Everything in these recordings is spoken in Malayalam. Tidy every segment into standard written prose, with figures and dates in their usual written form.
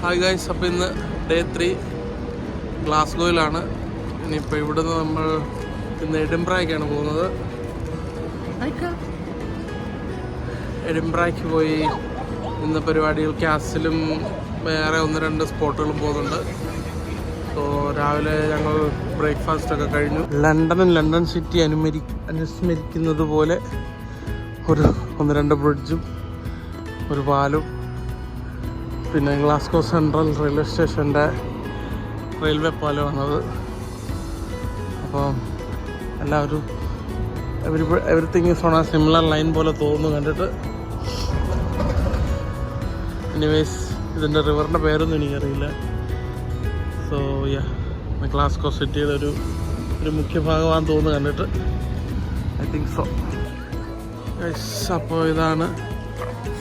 ഹായ് ഗൈസ്, അപ്പോൾ ഇന്ന് ഡേ 3 ഗ്ലാസ്ഗോയിലാണ്. ഇനിയിപ്പോൾ ഇവിടുന്ന് നമ്മൾ ഇന്ന് എഡിൻബ്രയ്ക്കാണ് പോകുന്നത്. എഡിൻബ്രയ്ക്ക് പോയി ഇന്ന് പരിപാടികൾ കാസിലും വേറെ 1-2 സ്പോട്ടുകളും പോകുന്നുണ്ട്. സോ രാവിലെ ഞങ്ങൾ ബ്രേക്ക്ഫാസ്റ്റൊക്കെ കഴിഞ്ഞു. ലണ്ടൻ സിറ്റി അനുസ്മരിക്കുന്നത് പോലെ ഒരു 1-2 ബ്രിഡ്ജും ഒരു പാലും, പിന്നെ ഗ്ലാസ്ഗോ സെൻട്രൽ റെയിൽവേ സ്റ്റേഷൻ്റെ റെയിൽവേ പാലമാണത്. അപ്പം എല്ലാവരും എവറിത്തിങ് ഈസ് ഓൺ ആ സിമിലർ ലൈൻ പോലെ തോന്നുന്നു കണ്ടിട്ട്. എനിവേസ് ഇതിൻ്റെ റിവറിൻ്റെ പേരൊന്നും എനിക്കറിയില്ല. സോ ഗ്ലാസ്ഗോ സിറ്റിയുടെ ഒരു മുഖ്യ ഭാഗമാണെന്ന് തോന്നുന്നു കണ്ടിട്ട്. I think so. അപ്പോൾ ഇതാണ്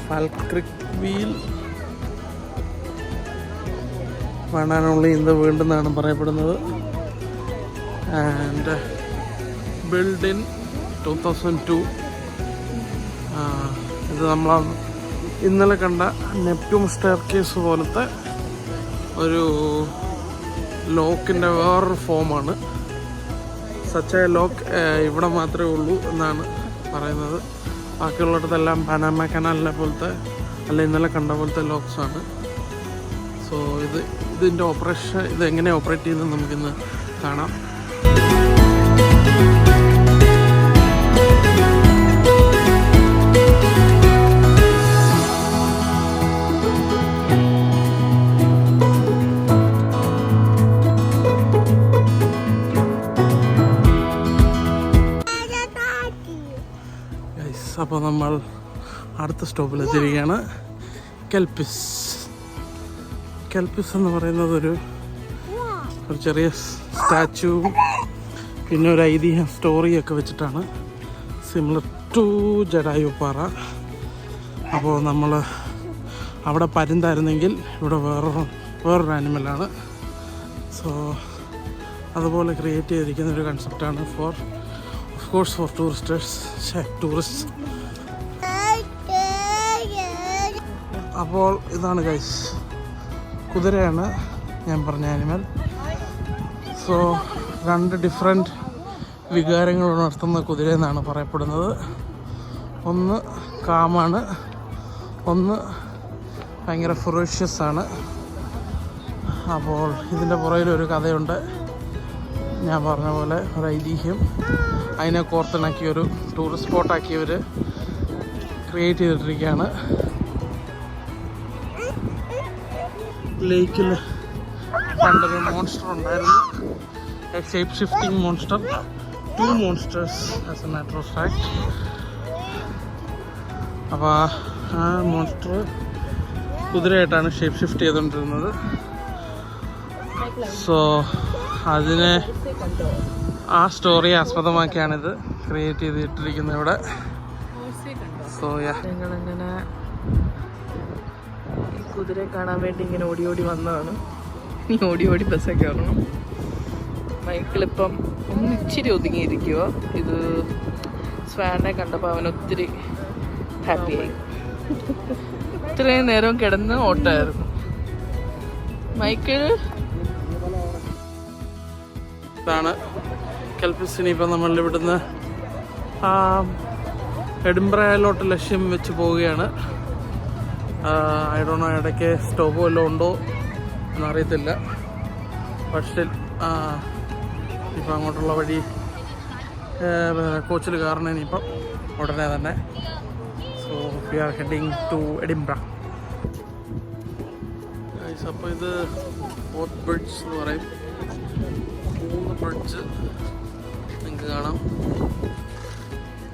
ഫാൽക്രിക് വീൽ. വണ്ണാനുള്ളി ഇന്ന് വീണ്ടെന്നാണ് പറയപ്പെടുന്നത്. And build in 2002. ഇത് നമ്മൾ ഇന്നലെ കണ്ട നെപ്റ്റ്യൂൺ സ്റ്റെയർകേസ് പോലത്തെ ഒരു ലോക്കിൻ്റെ വേറൊരു ഫോമാണ്. സച്ച് എ ലോക്ക് ഇവിടെ മാത്രമേ ഉള്ളൂ എന്നാണ് പറയുന്നത്. ബാക്കിയുള്ളിടത്തെല്ലാം പനാമ കനാലിനെ പോലത്തെ അല്ല ഇന്നലെ കണ്ട പോലത്തെ ലോക്സാണ്. സോ ഇതിൻ്റെ ഓപ്പറേഷൻ ഇതെങ്ങനെ ഓപ്പറേറ്റ് ചെയ്യുന്നത് നമുക്കിന്ന് കാണാം. അപ്പോൾ നമ്മൾ അടുത്ത സ്റ്റോപ്പിലെത്തിയിരിക്കുകയാണ്. കെൽപ്പിസ് എന്ന് പറയുന്നത് ഒരു ചെറിയ സ്റ്റാച്ചുവും പിന്നെ ഒരു ഐതിഹ്യ സ്റ്റോറിയൊക്കെ വെച്ചിട്ടാണ്, സിമിലർ ടു ജടായുപ്പാറ. അപ്പോൾ നമ്മൾ അവിടെ പരുന്തായിരുന്നെങ്കിൽ ഇവിടെ വേറൊരു ആനിമലാണ്. സോ അതുപോലെ ക്രിയേറ്റ് ചെയ്തിരിക്കുന്ന ഒരു കൺസെപ്റ്റാണ് ഫോർ ടൂറിസ്റ്റ്. അപ്പോൾ ഇതാണ് ഗൈസ്, കുതിരയാണ് ഞാൻ പറഞ്ഞ ആനിമൽ. സോ 2 ഡിഫറെൻറ്റ് വികാരങ്ങൾ ഉണർത്തുന്ന കുതിര എന്നാണ് പറയപ്പെടുന്നത്. ഒന്ന് കാമാണ്, ഒന്ന് ഭയങ്കര ഫെറോഷ്യസ് ആണ്. അപ്പോൾ ഇതിൻ്റെ പുറകിലൊരു കഥയുണ്ട്. ഞാൻ പറഞ്ഞ പോലെ ഒരു ഐതിഹ്യം, അതിനെ കോർത്തിണക്കിയൊരു ടൂറിസ്റ്റ് സ്പോട്ടാക്കിയവർ ക്രിയേറ്റ് ചെയ്തിട്ടിരിക്കുകയാണ്. ലേക്കിൽ പണ്ടൊരു മോൺസ്റ്റർ ഉണ്ടായിരുന്നു, shape shifting monster, 2 monsters as A matter of fact. അപ്പോൾ ആ മോൺസ്റ്റർ കുതിരയായിട്ടാണ് ഷേപ്പ് ഷിഫ്റ്റ് ചെയ്തുകൊണ്ടിരുന്നത്. സോ അതിനെ ആ സ്റ്റോറിയെ ആസ്പദമാക്കിയാണിത് ക്രിയേറ്റ് ചെയ്തിട്ടിരിക്കുന്നത് ഇവിടെ. സോ ഞങ്ങളങ്ങനെ ഈ കുതിരയെ കാണാൻ വേണ്ടി ഇങ്ങനെ ഓടി വന്നതാണ്. ഈ ഓടി ബസ്സൊക്കെ വരണം. മൈക്കിളിപ്പം ഇച്ചിരി ഒതുങ്ങിയിരിക്കുക. ഇത് സ്വാനെ കണ്ടപ്പോൾ അവൻ ഒത്തിരി ഹാപ്പിയായി. ഇത്രയും നേരം കിടന്ന് ഓട്ടമായിരുന്നു മൈക്കിൾ. ഇതാണ് കെൽപ്പിസിന്. ഇപ്പം നമ്മൾ ഇവിടുന്ന് എഡിൻബ്രയിലോട്ട് ലക്ഷ്യം വെച്ച് പോവുകയാണ്. ഐ ഡോണ്ട് നോ ഇടയ്ക്ക് സ്റ്റോപ്പ് വല്ലതും ഉണ്ടോ എന്നറിയത്തില്ല. പക്ഷേ ഇപ്പം അങ്ങോട്ടുള്ള വഴി കോച്ചിൽ കയറണം ഇനിയിപ്പം ഉടനെ തന്നെ. So we are heading to Edinburgh. അപ്പോൾ ഇത് ഫോർത്ത് ബ്രിഡ്ജ് എന്ന് പറയും. 3 ബ്രിഡ്ജ് നിങ്ങൾക്ക് കാണാം.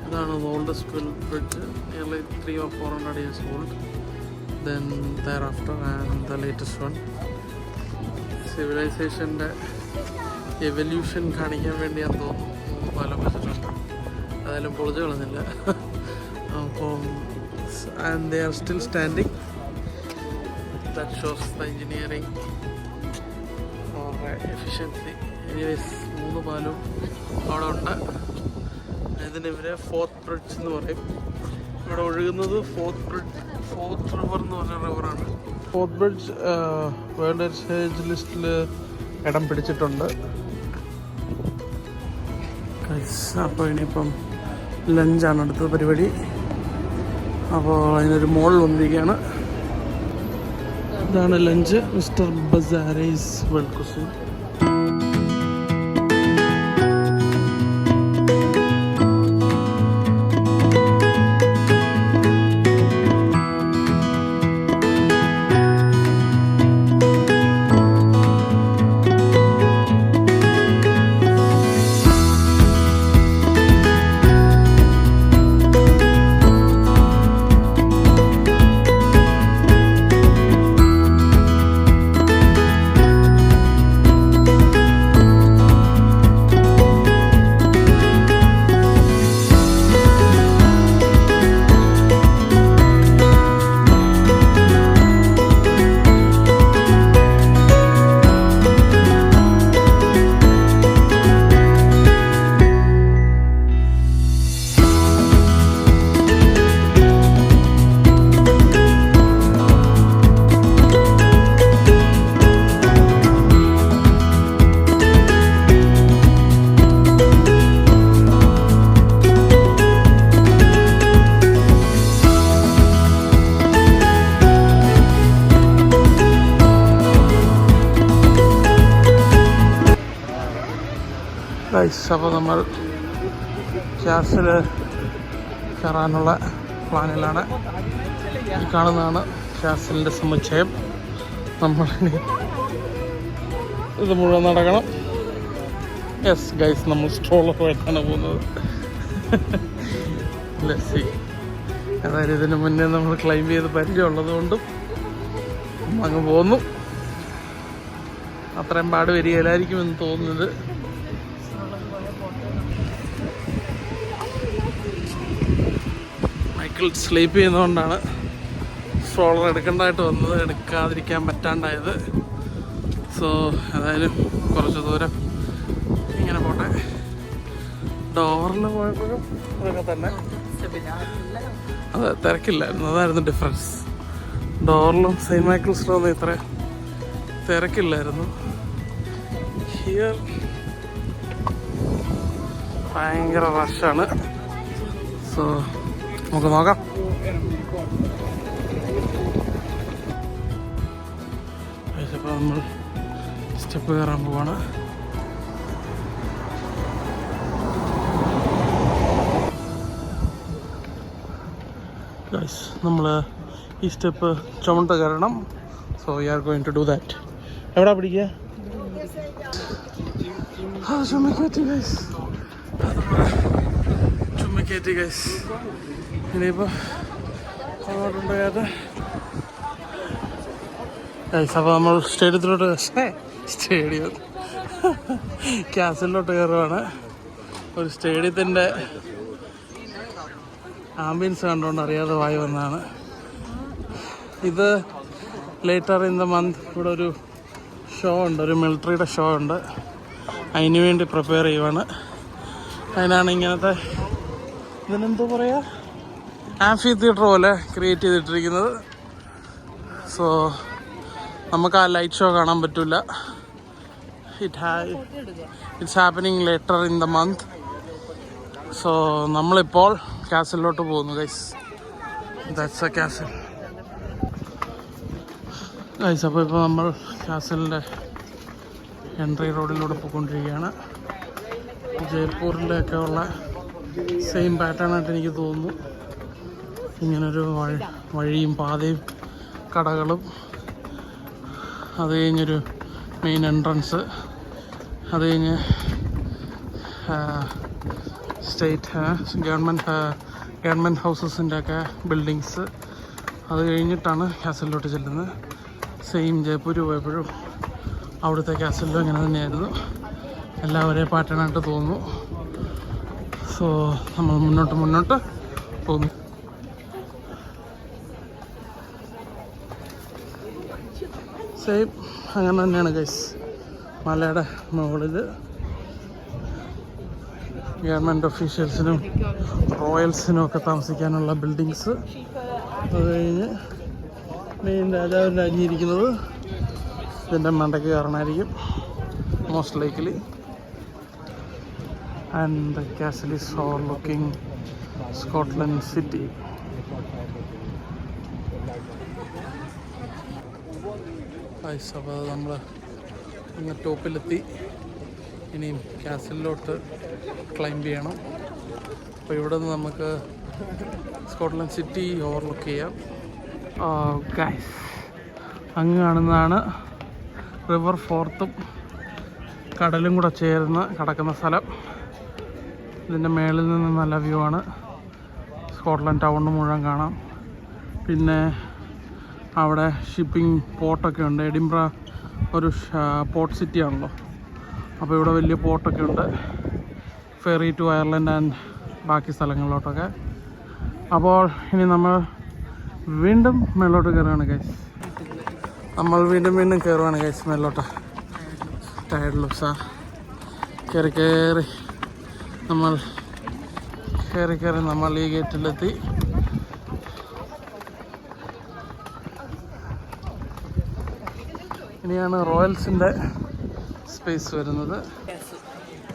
ഇതാണ് oldest bridge, nearly 300 or 400 years old. Then thereafter and the latest one. സിവിലൈസേഷൻ്റെ എവല്യൂഷൻ കാണിക്കാൻ വേണ്ടിയാന്ന് തോന്നുന്നു പാലം വെച്ചിട്ടുണ്ട്. അതായാലും പൊളിച്ച് കളഞ്ഞില്ല. അപ്പം and they are still standing. That shows the engineering or efficiency. Anyways 3 പാലും അവിടെ ഉണ്ട്. ഇതിന് ഇവരെ ഫോർത്ത് ബ്രിഡ്ജ് എന്ന് പറയും. ഇവിടെ ഒഴുകുന്നത് ഫോർത്ത് റിവർ എന്ന് പറഞ്ഞ റിവറാണ്. ഫോർട്ട് ബ്രിഡ്ജ് വേൾഡ് ഹെറിറ്റേജ് ലിസ്റ്റിൽ ഇടം പിടിച്ചിട്ടുണ്ട്. അപ്പോൾ ഇനിയിപ്പം ലഞ്ചാണ് അടുത്ത പരിപാടി. അപ്പോൾ അതിനൊരു മോളിൽ വന്നിരിക്കുകയാണ്. ഇതാണ് ലഞ്ച്. മിസ്റ്റർ ബസാരേസ് വേൾഡ് കുസിൻ. അപ്പോൾ നമ്മൾ ക്യാസിൽ കയറാനുള്ള പ്ലാനിലാണ്. ഈ കാണുന്നതാണ് ക്യാസിലിൻ്റെ സമുച്ചയം. നമ്മൾ ഇത് മുഴുവൻ നടക്കണം. യെസ് ഗൈസ്, നമ്മൾ സ്ട്രോളറുമായിട്ടാണ് പോകുന്നത്. ലസ്സി അതായത് ഇതിന് മുന്നേ നമ്മൾ ക്ലൈംബ് ചെയ്ത് പരിചയമുള്ളത് കൊണ്ടും അങ്ങ് പോന്നു. അത്രയും പാട് വരികയില്ലായിരിക്കുമെന്ന് തോന്നുന്നത്. മൈക്കിൾ സ്ലീപ്പ് ചെയ്യുന്നതുകൊണ്ടാണ് സ്ട്രോളർ എടുക്കേണ്ടതായിട്ട് വന്നത്, എടുക്കാതിരിക്കാൻ പറ്റാണ്ടായത്. സോ ഏതായാലും കുറച്ച് ദൂരം ഇങ്ങനെ പോട്ടെ. ഡോറിൽ പോയപ്പോഴും അതൊക്കെ തന്നെ, അതെ തിരക്കില്ലായിരുന്നു. അതായിരുന്നു ഡിഫറൻസ്. ഡോറിലും സെയിൻറ്റ് മൈക്കിൾസിലൊന്നും ഇത്ര തിരക്കില്ലായിരുന്നു. ഹിയർ ഭയങ്കര റഷാണ്. സോ നമുക്ക് നോക്കാം. അപ്പോൾ നമ്മൾ സ്റ്റെപ്പ് കയറാൻ പോവാണ്. നമ്മൾ ഈ സ്റ്റെപ്പ് ചുമട്ട് കയറണം. So we are going to do that. എവിടാ പിടിക്കുക? ചുമക്കേറ്റി ഗൈസ്. ഇനിയിപ്പോൾ അങ്ങോട്ടുണ്ട് കേട്ടെ ഗൈസ്. അപ്പോൾ നമ്മൾ സ്റ്റേഡിയം ക്യാസിലോട്ട് കയറുവാണ്. ഒരു സ്റ്റേഡിയത്തിൻ്റെ ആംബിയൻസ് കണ്ടുകൊണ്ട് അറിയാതെ വായി വന്നതാണ്. ഇത് ലേറ്റർ ഇൻ ദ മന്ത് ഇവിടെ ഒരു ഷോ ഉണ്ട്, ഒരു മിലിറ്ററിയുടെ ഷോ ഉണ്ട്. അതിന് വേണ്ടി പ്രിപ്പയർ ചെയ്യുവാണ്. അതിനാണ് ഇങ്ങനത്തെ, ഇതിനെന്തോ പറയുക, ആംഫി തിയേറ്റർ പോലെ ക്രിയേറ്റ് ചെയ്തിട്ടിരിക്കുന്നത്. സോ നമുക്ക് ആ ലൈറ്റ് ഷോ കാണാൻ പറ്റില്ല. It's happening later in the month. So നമ്മളിപ്പോൾ കാസിലോട്ട് പോകുന്നു guys. That's A castle guys. അപ്പോൾ ഇപ്പോൾ നമ്മൾ കാസിലിൻ്റെ എൻട്രി റോഡിലൂടെ പോയിക്കൊണ്ടിരിക്കുകയാണ്. ജയ്പൂരിൻ്റെയൊക്കെ ഉള്ള സെയിം പാറ്റേൺ ആയിട്ട് എനിക്ക് തോന്നുന്നു. ഇങ്ങനൊരു വഴിയും പാതയും കടകളും, അത് കഴിഞ്ഞൊരു മെയിൻ എൻട്രൻസ്, അത് കഴിഞ്ഞ് സ്റ്റേറ്റ് ഗവൺമെൻറ് ഹൗസസിൻ്റെ ഒക്കെ ബിൽഡിങ്സ്, അത് കഴിഞ്ഞിട്ടാണ് കാസിലോട്ട് ചെല്ലുന്നത്. സെയിം ജയ്പൂർ പോയപ്പോഴും അവിടുത്തെ കാസിലും ഇങ്ങനെ തന്നെയായിരുന്നു. എല്ലാവരെയും പാറ്റേണായിട്ട് തോന്നുന്നു. സോ നമ്മൾ മുന്നോട്ട് പോകുന്നു. സെയിം അങ്ങനെ തന്നെയാണ് ഗൈസ്. മലയുടെ മുകളിൽ ഗവൺമെൻറ് ഒഫീഷ്യൽസിനും റോയൽസിനും ഒക്കെ താമസിക്കാനുള്ള ബിൽഡിങ്സ്, അത് കഴിഞ്ഞ് മെയിൻ രാജാവിൻ്റെ അരിഞ്ഞിരിക്കുന്നത് ഇതിൻ്റെ മണ്ടയ്ക്ക് കയറണമായിരിക്കും most likely. And the castle is overlooking Scotland city. അപ്പോൾ നമ്മൾ അങ്ങ് ടോപ്പിലെത്തി. ഇനിയും കാസിലോട്ട് ക്ലൈംബ് ചെയ്യണം. അപ്പോൾ ഇവിടെ നിന്ന് നമുക്ക് സ്കോട്ട്ലൻഡ് സിറ്റി ഓവർലുക്ക് ചെയ്യാം. ഗൈസ്, അങ്ങ് കാണുന്നതാണ് റിവർ ഫോർത്തും കടലും കൂടെ ചേർന്ന് കിടക്കുന്ന സ്ഥലം. ഇതിൻ്റെ മേളിൽ നിന്ന് നല്ല വ്യൂ ആണ്. സ്കോട്ട്ലൻഡ് ടൗൺ മുഴുവൻ കാണാം. പിന്നെ അവിടെ ഷിപ്പിംഗ് പോർട്ടൊക്കെ ഉണ്ട്. എഡിൻബ്ര ഒരു പോർട്ട് സിറ്റി ആണല്ലോ, അപ്പോൾ ഇവിടെ വലിയ പോർട്ടൊക്കെ ഉണ്ട്, ഫെറി ടു അയർലൻഡ് ആൻഡ് ബാക്കി സ്ഥലങ്ങളിലോട്ടൊക്കെ. അപ്പോൾ ഇനി നമ്മൾ വീണ്ടും മേലോട്ട് കയറുകയാണ് ഗൈസ്. നമ്മൾ വീണ്ടും കയറുകയാണ് ഗൈസ് മേലോട്ട്. ടയർഡ് ലുക്സാ. കയറി നമ്മൾ ഈ ഗേറ്റിലെത്തി. ഇനിയാണ് റോയൽസിൻ്റെ സ്പേസ് വരുന്നത്.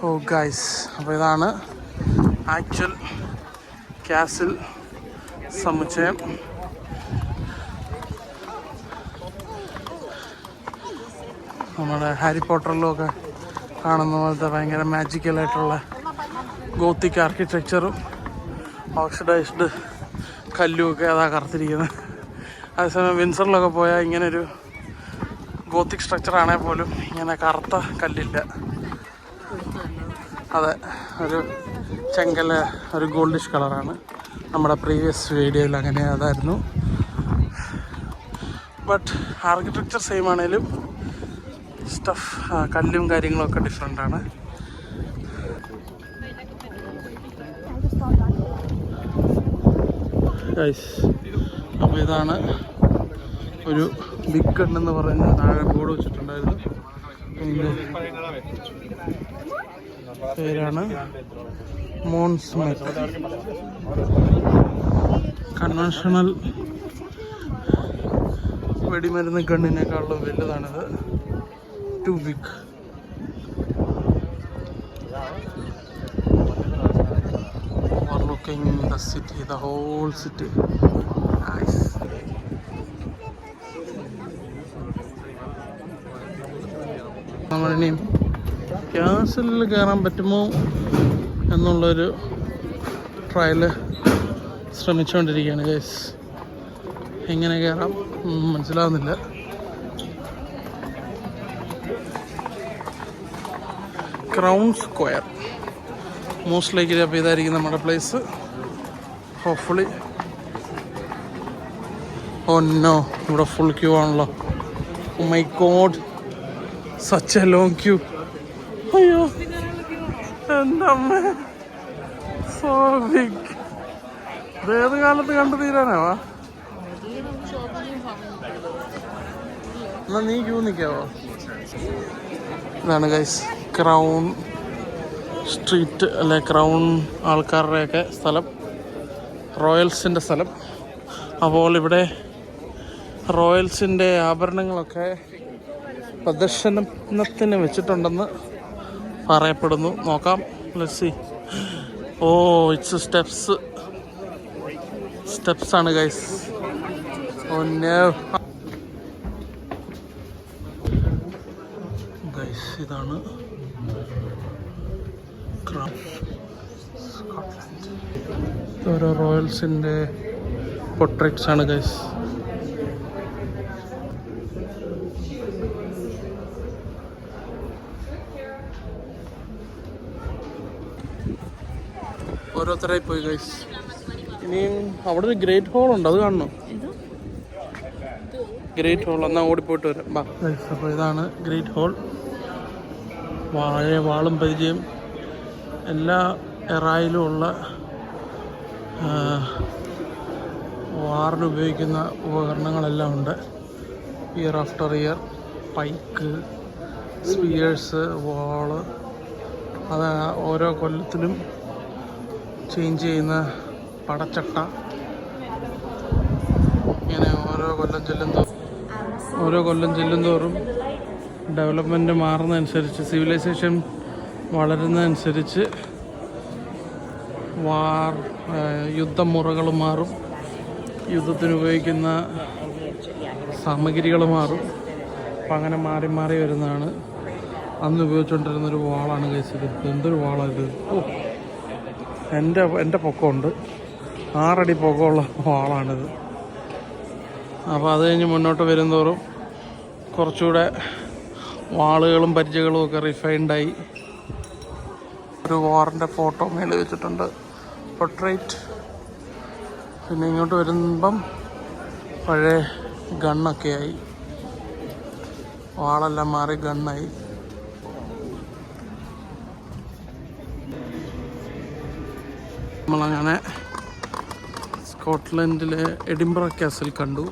ഓ ഗൈസ്, അപ്പോൾ ഇതാണ് ആക്ച്വൽ കാസിൽ സമുച്ചയം. നമ്മുടെ ഹാരി പോട്ടറിലുമൊക്കെ കാണുന്ന പോലത്തെ ഭയങ്കര മാജിക്കലായിട്ടുള്ള ഗോത്തിക് ആർക്കിടെക്ചറും ഓക്സിഡൈസ്ഡ് കല്ലുമൊക്കെ അതാ കറുത്തിരിക്കുന്നത്. അതേസമയം വിൻസറിലൊക്കെ പോയാൽ ഇങ്ങനൊരു ഗോത്തിക് സ്ട്രക്ചറാണെങ്കിൽ പോലും ഇങ്ങനെ കറുത്ത കല്ലില്ല. അതെ, ഒരു ചെങ്കല, ഒരു ഗോൾഡിഷ് കളറാണ്. നമ്മുടെ പ്രീവിയസ് വീഡിയോയിൽ അങ്ങനെ അതായിരുന്നു. ബട്ട് ആർക്കിടെക്ചർ സെയിം ആണെങ്കിലും സ്റ്റഫ് കല്ലും കാര്യങ്ങളൊക്കെ ഡിഫറെൻ്റാണ്. ഗൈസ്, അപ്പോൾ ഇതാണ് ഒരു ബിഗ് ഗൺ എന്ന് പറയുന്ന താഴെ ബോർഡ് വെച്ചിട്ടുണ്ടായിരുന്നു. ഇതിൻ്റെ പേരാണ് മോൺസ്മെത്ത്. കൺവെൻഷണൽ വെടിമരുന്ന് ഗണ്ണിനേക്കാളും വലുതാണിത്. Too big. Overlooking the city, the whole city. Nice. നമ്മളിനിയും കാസിലിൽ കയറാൻ പറ്റുമോ എന്നുള്ളൊരു ട്രയല് ശ്രമിച്ചുകൊണ്ടിരിക്കുകയാണ് ഗൈസ്. എങ്ങനെ കയറാം മനസ്സിലാവുന്നില്ല. Crown Square most likely. അപ്പോൾ ഇതായിരിക്കും നമ്മുടെ പ്ലേസ്. ഹോപ്പ്ഫുള്ളി. ഓ നോ, ഇവിടെ ഫുൾ ക്യൂ ആണല്ലോ. Oh my God, such a long queue. അയ്യോ എൻ്റെ അമ്മ, സോ ബിഗ്. ഇതേത് കാലത്ത് കണ്ടു തീരാനാവാ? എന്നാ നീ ക്യൂ നിൽക്കാവോ? ഇതാണ് ഗൈസ് ക്രൗൺ സ്ട്രീറ്റ്, അല്ലെ ക്രൗൺ ആൾക്കാരുടെയൊക്കെ സ്ഥലം, റോയൽസിൻ്റെ സ്ഥലം. അപ്പോൾ ഇവിടെ റോയൽസിൻ്റെ ആഭരണങ്ങളൊക്കെ പ്രദർശനത്തിന് വെച്ചിട്ടുണ്ടെന്ന് പറയപ്പെടുന്നു. നോക്കാം, let's see. Oh, it's steps ആണ് ഗൈസ്. ഓ നോ ഗൈസ്, ഇതാണ് സ്കോട്ട്ലൻഡ്. ഓരോ റോയൽസിൻ്റെ പോർട്രേറ്റ്സ് ആണ് ഗൈസ്. ഓരോരുത്തരായി പോയി ഗൈസ്. ഇനിയും അവിടെ ഒരു ഗ്രേറ്റ് ഹോൾ ഉണ്ട്, അത് കാണണം. ഗ്രേറ്റ് ഹോൾ, എന്നാൽ ഓടിപ്പോയിട്ട് വരാം. അപ്പോൾ ഇതാണ് ഗ്രേറ്റ് ഹോൾ. വാളും പരിചയം എല്ലാ എറായിലും ഉള്ള വാറിന് ഉപയോഗിക്കുന്ന ഉപകരണങ്ങളെല്ലാം ഉണ്ട്. ഇയർ ആഫ്റ്റർ ഇയർ, പൈക്ക്, സ്പിയേഴ്സ്, വാള്, അത് ഓരോ കൊല്ലത്തിലും ചേഞ്ച് ചെയ്യുന്ന പടച്ചട്ട, ഇങ്ങനെ ഓരോ ഓരോ കൊല്ലം ചെല്ലുന്തോറും ഡെവലപ്മെൻറ്റ് മാറുന്നതനുസരിച്ച്, സിവിലൈസേഷൻ വളരുന്നതനുസരിച്ച് യുദ്ധമുറകൾ മാറും, യുദ്ധത്തിന് ഉപയോഗിക്കുന്ന സാമഗ്രികൾ മാറും. അപ്പം അങ്ങനെ മാറി മാറി വരുന്നതാണ്. അന്ന് ഉപയോഗിച്ചുകൊണ്ടിരുന്നൊരു വാളാണ് ഗൈസ് ഇത്. എന്തൊരു വാളാണ് ഇത്! ഓ, എൻ്റെ പൊക്കമുണ്ട്, 6 അടി പൊക്കമുള്ള വാളാണിത്. അപ്പോൾ അത് കഴിഞ്ഞ് മുന്നോട്ട് വരുന്തോറും കുറച്ചുകൂടെ വാളുകളും പരിചയങ്ങളും ഒക്കെ റിഫൈൻഡായി. ഒരു വാറിൻ്റെ ഫോട്ടോ മേലെ വെച്ചിട്ടുണ്ട്, പോർട്രേറ്റ്. പിന്നെ ഇങ്ങോട്ട് വരുമ്പം പഴയ ഗണ്ണൊക്കെ ആയി, വാളെല്ലാം മാറി ഗണ്ണായി. നമ്മളങ്ങനെ സ്കോട്ട്ലൻഡിലെ എഡിൻബറ കാസിൽ കണ്ടു.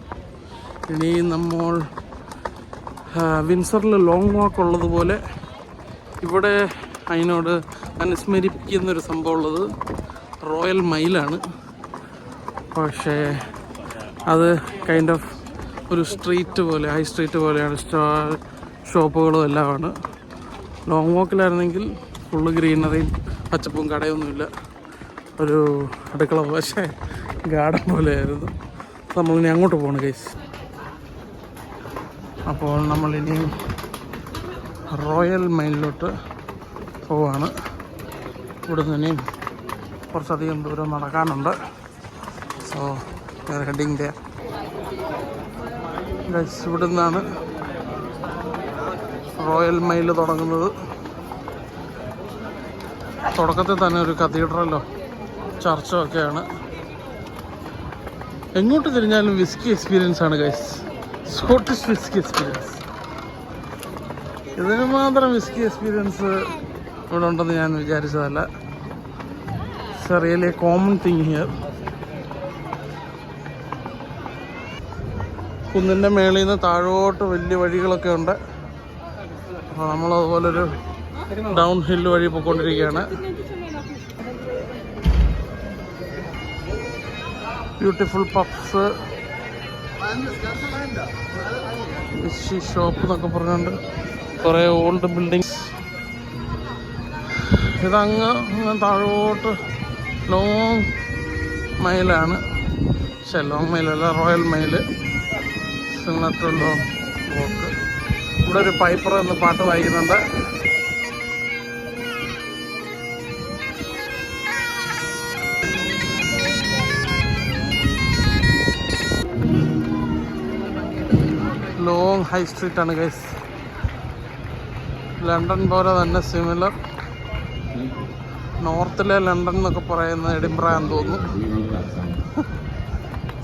ഇനി നമ്മൾ വിൻസറിൽ ലോങ് വാക്ക് ഉള്ളതുപോലെ ഇവിടെ അതിനോട് അനുസ്മരിപ്പിക്കുന്നൊരു സംഭവം ഉള്ളത് റോയൽ മൈലാണ്. പക്ഷേ അത് കൈൻഡ് ഓഫ് ഒരു സ്ട്രീറ്റ് പോലെ, ഹൈ സ്ട്രീറ്റ് പോലെയാണ്. ഷോപ്പുകളും എല്ലാമാണ്. ലോങ് വാക്കിലായിരുന്നെങ്കിൽ ഫുള്ള് ഗ്രീനറിയും പച്ചപ്പും കടയൊന്നുമില്ല, ഒരു അടുക്കള പക്ഷേ ഗാർഡൻ പോലെയായിരുന്നു. നമ്മളിനി അങ്ങോട്ട് പോകണം ഗൈസ്. അപ്പോൾ നമ്മളിനിയും റോയൽ മൈലിലോട്ട് പോവാണ്. ഇവിടെ നിന്നും കുറച്ചധികം ദൂരം നടക്കാനുണ്ട്. സോ ഹെഡിങ് ദേ ഗൈസ്. ഇവിടെ നിന്നാണ് റോയൽ മൈൽ തുടങ്ങുന്നത്. തുടക്കത്തിൽ തന്നെ ഒരു കത്തീഡ്രലോ ചർച്ചോ ഒക്കെയാണ്. എങ്ങോട്ട് തിരിഞ്ഞാലും വിസ്കി എക്സ്പീരിയൻസ് ആണ് ഗൈസ്. Scottish whisky experience. ഇതിന് മാത്രം വിസ്കി എക്സ്പീരിയൻസ് ഇവിടെ ഉണ്ടെന്ന് ഞാൻ വിചാരിച്ചതല്ല. It's really a common thing here. കുന്നിൻ്റെ മേളിൽ നിന്ന് താഴോട്ട് വലിയ വഴികളൊക്കെ ഉണ്ട്. അപ്പോൾ നമ്മളതുപോലൊരു ഡൗൺ ഹില്ല് വഴി പോയിക്കൊണ്ടിരിക്കുകയാണ്. ബ്യൂട്ടിഫുൾ പബ്സ്, വിഷി ഷോപ്പ് എന്നൊക്കെ പറഞ്ഞുകൊണ്ട് കുറേ ഓൾഡ് ബിൽഡിങ്സ്. ഇതങ്ങ് താഴോട്ട് ലോങ് മൈലാണ്. പക്ഷേ ലോങ് മൈലല്ല, Royal Mile. Single long walk. ഇവിടെ ഒരു പൈപ്പർ എന്ന് പാട്ട് വായിക്കുന്നുണ്ട്. ലോങ് ഹൈ സ്ട്രീറ്റ് ആണ് ഗൈസ്. ലണ്ടൻ പോലെ തന്നെ സിമിലർ. നോർത്തിലെ ലണ്ടൻ എന്നൊക്കെ പറയുന്ന എഡിൻബറ എന്ന് തോന്നുന്നു.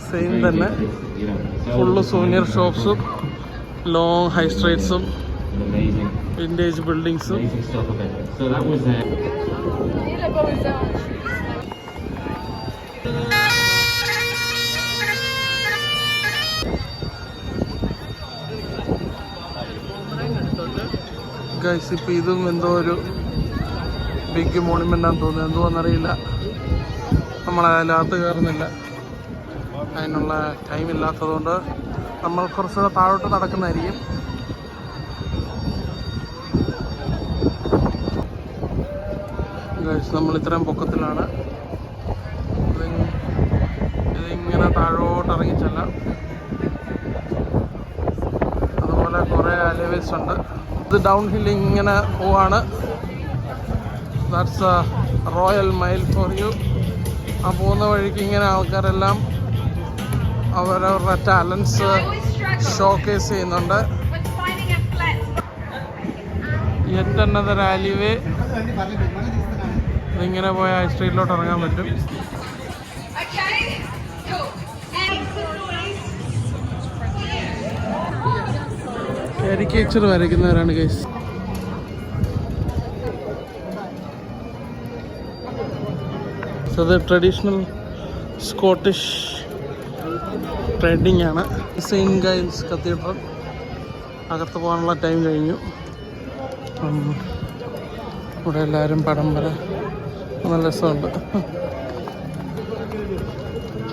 സെയിം തന്നെ, ഫുള്ള് സൂനിയർ ഷോപ്സും ലോങ് ഹൈ സ്ട്രീറ്റ്സും വിൻറ്റേജ് ബിൽഡിങ്സും. ഗൈസ്, ഇപ്പം ഇതും എന്തോ ഒരു ബിഗ് മോണുമെൻ്റാന്ന് തോന്നുന്നു. എന്തുവാന്നറിയില്ല. നമ്മളതിനകത്ത് കയറുന്നില്ല, അതിനുള്ള ടൈം ഇല്ലാത്തതുകൊണ്ട് നമ്മൾ കുറച്ചുകൂടെ താഴോട്ട് നടക്കുന്നതായിരിക്കും. ഗൈസ്, നമ്മൾ ഇത്രയും പൊക്കത്തിലാണ്. ഇതിങ്ങനെ താഴോട്ട് ഇറങ്ങിച്ചെല്ലാം. അതുപോലെ കുറേ അലവേസ് ഉണ്ട്. ഇത് ഡൗൺ ഹിൽ ഇങ്ങനെ പോവാണ്. That's a Royal Mile for you. ആ പോകുന്ന വഴിക്ക് ഇങ്ങനെ ആൾക്കാരെല്ലാം അവരവരുടെ ടാലൻസ് ഷോക്കേസ് ചെയ്യുന്നുണ്ട്. Yet another alleyway. ഇതിങ്ങനെ പോയ ഹൈ സ്ട്രീറ്റിലോട്ട് ഇറങ്ങാൻ പറ്റും. കാരിക്കേച്ചർ വരയ്ക്കുന്നവരാണ് ഗൈസ്. അത് ട്രഡീഷണൽ സ്കോട്ടിഷ് ട്രെൻഡിങ് ആണ്. Saint Giles Cathedral. അകത്ത് പോകാനുള്ള ടൈം കഴിഞ്ഞു. ഇവിടെ എല്ലാവരും പടം വര, നല്ല രസമുണ്ട്.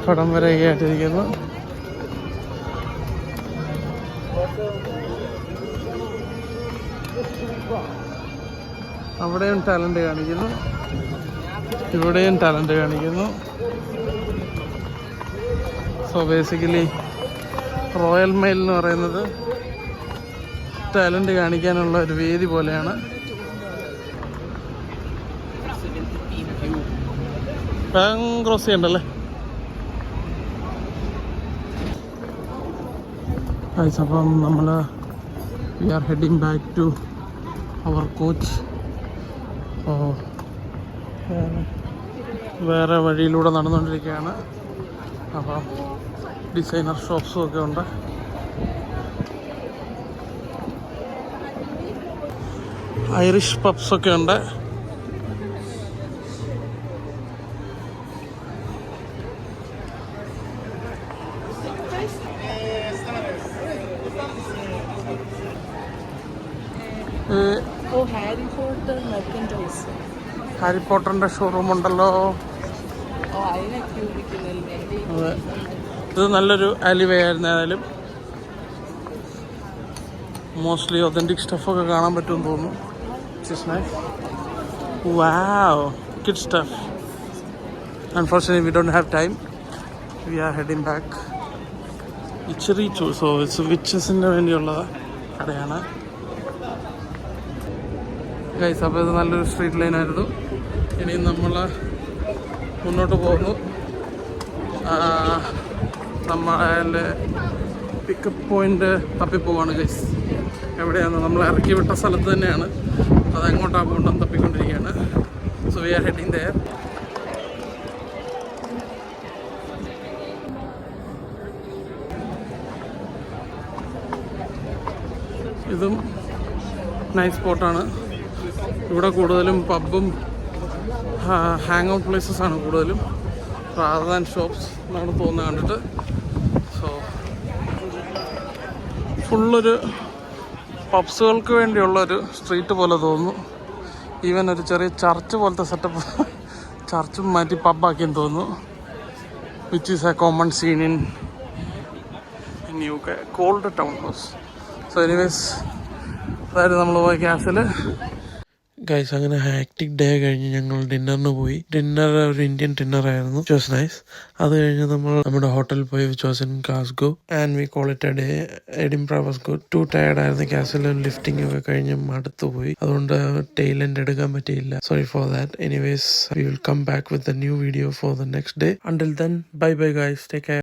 പടം വരയൊക്കെ ആയിട്ടിരിക്കുന്നു. അവിടെയും ടാലന്റ് കാണിക്കുന്നു, ഇവിടെയും ടാലന്റ് കാണിക്കുന്നു. സോ ബേസിക്കലി റോയൽ മെയിൽ എന്ന് പറയുന്നത് ടാലന്റ് കാണിക്കാനുള്ള ഒരു വേദി പോലെയാണ്. ക്രോസ് ചെയ്യണ്ടല്ലേ? അപ്പം നമ്മൾ we are heading back to our coach. വേറെ വഴിയിലൂടെ നടന്നുകൊണ്ടിരിക്കുകയാണ്. അപ്പം ഡിസൈനർ ഷോപ്സും ഒക്കെ ഉണ്ട്. ഐറിഷ് പബ്സൊക്കെ ഉണ്ട്. ഹാരി പോട്ടറിന്റെ ഷോറൂം ഉണ്ടല്ലോ. അതെ, ഇത് നല്ലൊരു ആലിവേ ആയിരുന്നു. ഏതായാലും മോസ്റ്റ്ലി ഒതന്റിക് സ്റ്റഫൊക്കെ കാണാൻ പറ്റുമെന്ന് തോന്നുന്നു. Wow, kid stuff. Unfortunately we don't have time. We are heading back. ഇച്ചിരി സോ ഇറ്റ്സ് വിച്ചസിന് വേണ്ടിയുള്ള കടയാണ് ഗൈസ്. അപ്പോൾ ഇത് നല്ലൊരു സ്ട്രീറ്റ് ലൈനായിരുന്നു. ഇനി നമ്മൾ മുന്നോട്ട് പോകുന്നു. നമ്മളെ പിക്കപ്പ് പോയിന്റ് തപ്പിപ്പോവാണ് ഗൈസ്. എവിടെയാണ് നമ്മൾ ഇറക്കി വിട്ട സ്ഥലത്ത് തന്നെയാണ്. അത് എങ്ങോട്ടാണ് പോകേണ്ടത് തപ്പിക്കൊണ്ടിരിക്കുകയാണ്. So we are heading there. ഇതും നൈസ് സ്പോട്ടാണ്. ഇവിടെ കൂടുതലും പബ്ബും ഹാങ് ഔട്ട് പ്ലേസസ് ആണ് കൂടുതലും, റാദർ ദാൻ ഷോപ്സ് എന്നാണ് തോന്നുന്നത് കണ്ടിട്ട്. സോ ഫുള്ളൊരു പബ്സുകൾക്ക് വേണ്ടിയുള്ളൊരു സ്ട്രീറ്റ് പോലെ തോന്നുന്നു. ഈവൻ ഒരു ചെറിയ ചർച്ച് പോലത്തെ സെറ്റപ്പ്, ചർച്ചും മാറ്റി പബ്ബാക്കിയെന്ന് തോന്നുന്നു. Which is a common scene in UK called town house. So anyways, അതായത് നമ്മൾ പോയ ക്യാസിൽ ഗൈസ്. അങ്ങനെ ഹാക്ടിക് ഡേ കഴിഞ്ഞ് ഞങ്ങൾ ഡിന്നറിന് പോയി. ഡിന്നർ ഒരു ഇന്ത്യൻ ഡിന്നർ ആയിരുന്നു. It was nice. അത് കഴിഞ്ഞ് നമ്മൾ നമ്മുടെ ഹോട്ടലിൽ പോയി, which was in Glasgow, and we call it a day. Edinburgh was good. Too tired ആയിരുന്നു. ക്യാസിൽ ലിഫ്റ്റിംഗ് ഒക്കെ കഴിഞ്ഞ് മടുത്തു പോയി. അതുകൊണ്ട് ടെയിൽ എൻഡ് എടുക്കാൻ പറ്റിയില്ല. Sorry for that. Anyways, we will come back with a new video for the next day. Until then, bye bye guys, take care.